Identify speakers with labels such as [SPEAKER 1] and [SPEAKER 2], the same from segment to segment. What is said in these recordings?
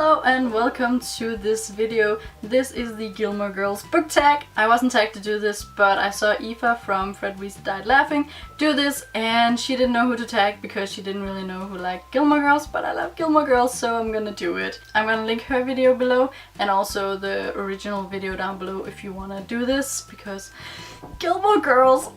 [SPEAKER 1] Hello and welcome to this video. This is the Gilmore Girls book tag. I wasn't tagged to do this, but I saw Aoife from Fred We Died Laughing do this, and she didn't know who to tag because she didn't really know who liked Gilmore Girls, but I love Gilmore Girls, so I'm gonna do it. I'm gonna link her video below and also the original video down below if you wanna do this, because Gilmore Girls,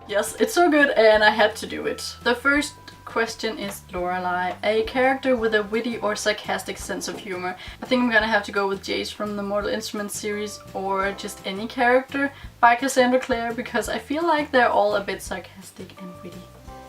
[SPEAKER 1] yes, it's so good and I had to do it. The first question is Lorelei, a character with a witty or sarcastic sense of humor. I think I'm gonna have to go with Jace from the Mortal Instruments series, or just any character by Cassandra Clare, because I feel like they're all a bit sarcastic and witty.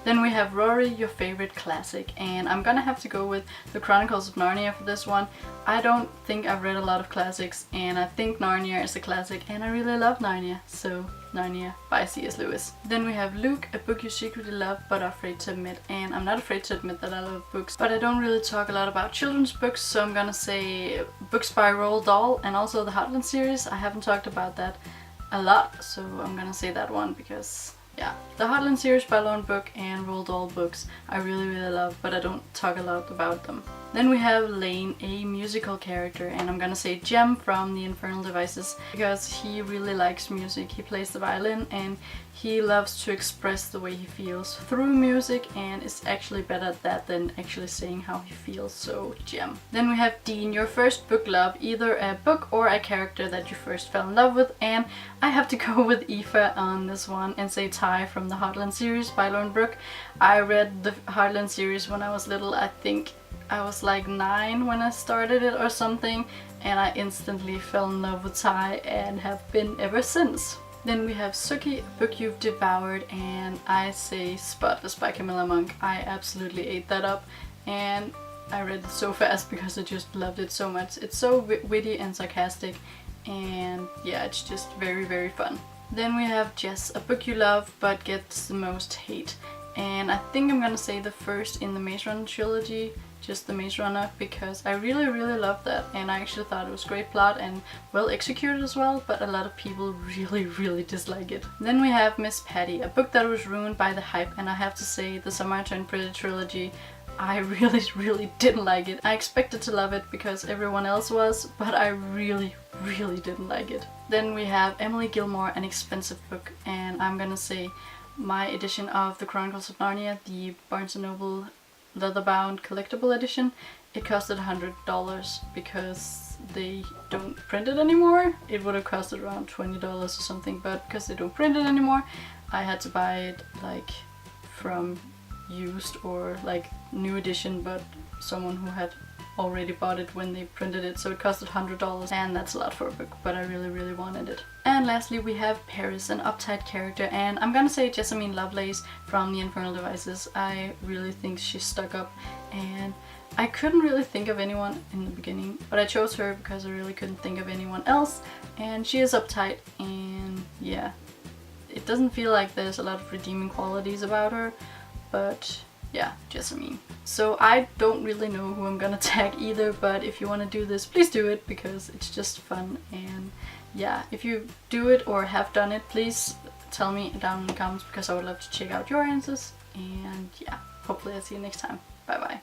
[SPEAKER 1] Then we have Rory, your favorite classic, and I'm gonna have to go with The Chronicles of Narnia for this one. I don't think I've read a lot of classics, and I think Narnia is a classic, and I really love Narnia, so Narnia by C.S. Lewis. Then we have Luke, a book you secretly love but are afraid to admit, and I'm not afraid to admit that I love books, but I don't really talk a lot about children's books, so I'm gonna say books by Roald Dahl, and also the Heartland series. I haven't talked about that a lot, so I'm gonna say that one because yeah, the Heartland series by Lauren Book and Roald Dahl books I really love, but I don't talk a lot about them. Then we have Lane, a musical character, and I'm gonna say Jem from The Infernal Devices because he really likes music. He plays the violin and he loves to express the way he feels through music, and is actually better at that than actually saying how he feels, so Jem. Then we have Dean, your first book love, either a book or a character that you first fell in love with, and I have to go with Aoife on this one and say Ty from the Heartland series by Lauren Brooke. I read the Heartland series when I was little. I think I was like 9 when I started it or something, and I instantly fell in love with Ty and have been ever since. Then we have Sookie, a book you've devoured, and I say Spotless by Camilla Monk. I absolutely ate that up, and I read it so fast because I just loved it so much. It's so witty and sarcastic, and yeah, it's just very fun. Then we have Jess, a book you love but gets the most hate, and I think I'm gonna say the first in the Maze Runner trilogy, just the Maze Runner, because I really loved that, and I actually thought it was great plot and well executed as well, but a lot of people really dislike it. Then we have Miss Patty, a book that was ruined by the hype, and I have to say the Summer I Turned Pretty trilogy, I really didn't like it. I expected to love it because everyone else was, but I really didn't like it. Then we have Emily Gilmore, an expensive book, and I'm gonna say my edition of The Chronicles of Narnia, the Barnes & Noble leather-bound collectible edition. It costed $100 because they don't print it anymore. It would have costed around $20 or something, but because they don't print it anymore, I had to buy it like from used or like new edition, but someone who had already bought it when they printed it, so it costed $100, and that's a lot for a book, but I really wanted it. And lastly we have Paris, an uptight character, and I'm gonna say Jessamine Lovelace from The Infernal Devices. I really think she's stuck up, and I couldn't really think of anyone in the beginning, but I chose her because I really couldn't think of anyone else, and she is uptight, and yeah, it doesn't feel like there's a lot of redeeming qualities about her, but yeah, Jessamine. So I don't really know who I'm gonna tag either, but if you want to do this, please do it because it's just fun. And yeah, if you do it or have done it, please tell me down in the comments because I would love to check out your answers. And yeah, hopefully I'll see you next time. Bye bye.